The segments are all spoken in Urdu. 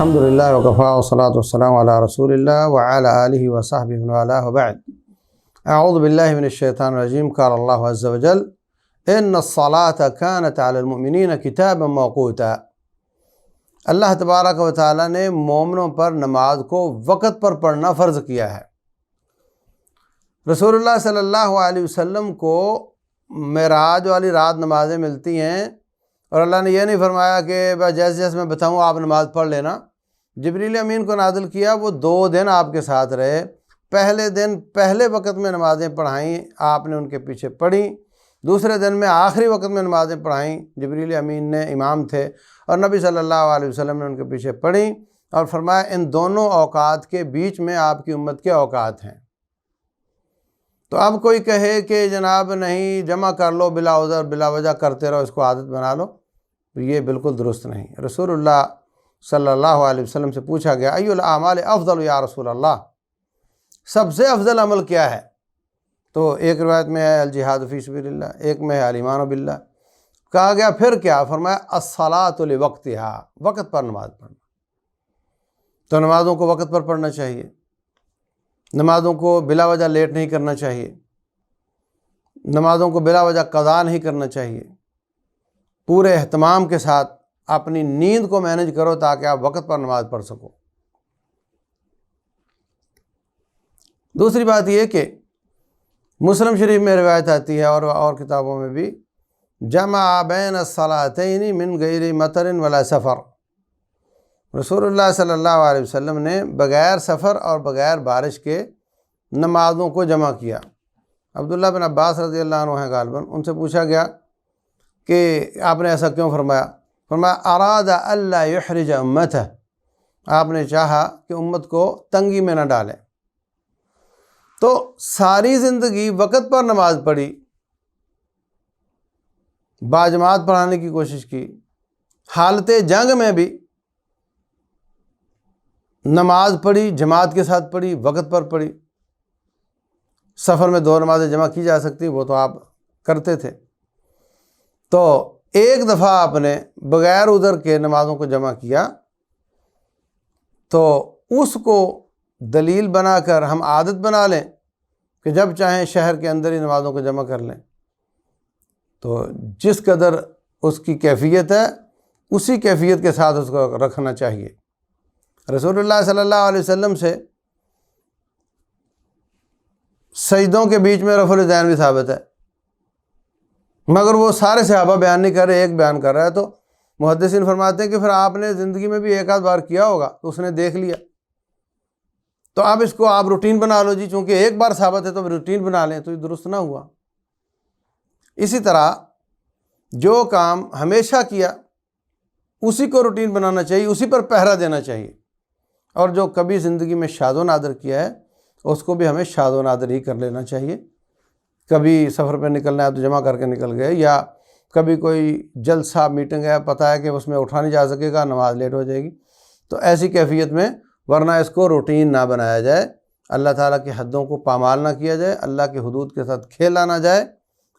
الحمدللہ وکفی والصلاۃ والسلام علی رسول اللہ وعلی آلہ وصحبہ ومن والاه وبعد اعوذ باللہ من الشیطان الرجیم قال اللہ عز وجل ان الصلاۃ کانت علی المؤمنین کتابا موقوتا۔ اللہ تبارک و تعالیٰ نے مومنوں پر نماز کو وقت پر پڑھنا فرض کیا ہے۔ رسول اللہ صلی اللہ علیہ وسلم کو معراج والی رات نمازیں ملتی ہیں، اور اللہ نے یہ نہیں فرمایا کہ جیسے جیسے میں بتاؤں آپ نماز پڑھ لینا۔ جبریل امین کو نازل کیا، وہ 2 دن آپ کے ساتھ رہے۔ پہلے دن پہلے وقت میں نمازیں پڑھائیں، آپ نے ان کے پیچھے پڑھیں۔ دوسرے دن میں آخری وقت میں نمازیں پڑھائیں، جبریل امین نے امام تھے، اور نبی صلی اللہ علیہ وسلم نے ان کے پیچھے پڑھیں، اور فرمایا ان دونوں اوقات کے بیچ میں آپ کی امت کے اوقات ہیں۔ تو اب کوئی کہے کہ جناب نہیں، جمع کر لو بلا عذر بلا وجہ کرتے رہو، اس کو عادت بنا لو، تو یہ بالکل درست نہیں۔ رسول اللہ صلی اللہ علیہ وسلم سے پوچھا گیا ای الاعمال افضل یا رسول اللہ، سب سے افضل عمل کیا ہے؟ تو ایک روایت میں ہے الجہاد فی سبیل اللہ، ایک میں ہے الایمان باللہ۔ کہا گیا پھر کیا؟ فرمایا الصلاۃ لوقتہا، وقت پر نماز پڑھنا۔ تو نمازوں کو وقت پر پڑھنا چاہیے، نمازوں کو بلا وجہ لیٹ نہیں کرنا چاہیے، نمازوں کو بلا وجہ قضا نہیں کرنا چاہیے۔ پورے اہتمام کے ساتھ اپنی نیند کو مینج کرو تاکہ آپ وقت پر نماز پڑھ سکو۔ دوسری بات یہ کہ مسلم شریف میں روایت آتی ہے اور کتابوں میں بھی، جمع بین الصلاتین من غیر مطر ولا سفر۔ رسول اللہ صلی اللہ علیہ وسلم نے بغیر سفر اور بغیر بارش کے نمازوں کو جمع کیا۔ عبداللہ بن عباس رضی اللہ عنہ ہیں غالباً، ان سے پوچھا گیا کہ آپ نے ایسا کیوں فرمایا؟ فرمایا اراد الا یحرج امتہ، آپ نے چاہا کہ امت کو تنگی میں نہ ڈالیں۔ تو ساری زندگی وقت پر نماز پڑھی، باجماعت پڑھانے کی کوشش کی، حالت جنگ میں بھی نماز پڑھی، جماعت کے ساتھ پڑھی، وقت پر پڑھی۔ سفر میں 2 نمازیں جمع کی جا سکتی، وہ تو آپ کرتے تھے۔ تو ایک دفعہ آپ نے بغیر عذر کے نمازوں کو جمع کیا، تو اس کو دلیل بنا کر ہم عادت بنا لیں کہ جب چاہیں شہر کے اندر ہی نمازوں کو جمع کر لیں۔ تو جس قدر اس کی کیفیت ہے، اسی کیفیت کے ساتھ اس کو رکھنا چاہیے۔ رسول اللہ صلی اللہ علیہ وسلم سے سجدوں کے بیچ میں رفع الیدین بھی ثابت ہے، مگر وہ سارے صحابہ بیان نہیں کر رہے، ایک بیان کر رہا ہے۔ تو محدثین فرماتے ہیں کہ پھر آپ نے زندگی میں بھی 1 آدھ بار کیا ہوگا تو اس نے دیکھ لیا، تو اب اس کو آپ روٹین بنا لو جی، چونکہ ایک بار ثابت ہے تو روٹین بنا لیں، تو یہ درست نہ ہوا۔ اسی طرح جو کام ہمیشہ کیا اسی کو روٹین بنانا چاہیے، اسی پر پہرا دینا چاہیے، اور جو کبھی زندگی میں شاذ و نادر کیا ہے اس کو بھی ہمیں شاذ و نادر ہی کر لینا چاہیے۔ کبھی سفر پہ نکلنا ہے تو جمع کر کے نکل گئے، یا کبھی کوئی جلسہ میٹنگ ہے، پتہ ہے کہ اس میں اٹھا نہیں جا سکے گا، نماز لیٹ ہو جائے گی، تو ایسی کیفیت میں ورنہ اس کو روٹین نہ بنایا جائے، اللہ تعالیٰ کی حدوں کو پامال نہ کیا جائے، اللہ کے حدود کے ساتھ کھیلا نہ جائے،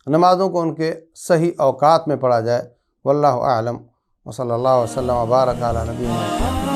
نمازوں کو ان کے صحیح اوقات میں پڑھا جائے۔ واللہ اعلم، وصلی اللہ وسلم وبارک علی نبینا محمد۔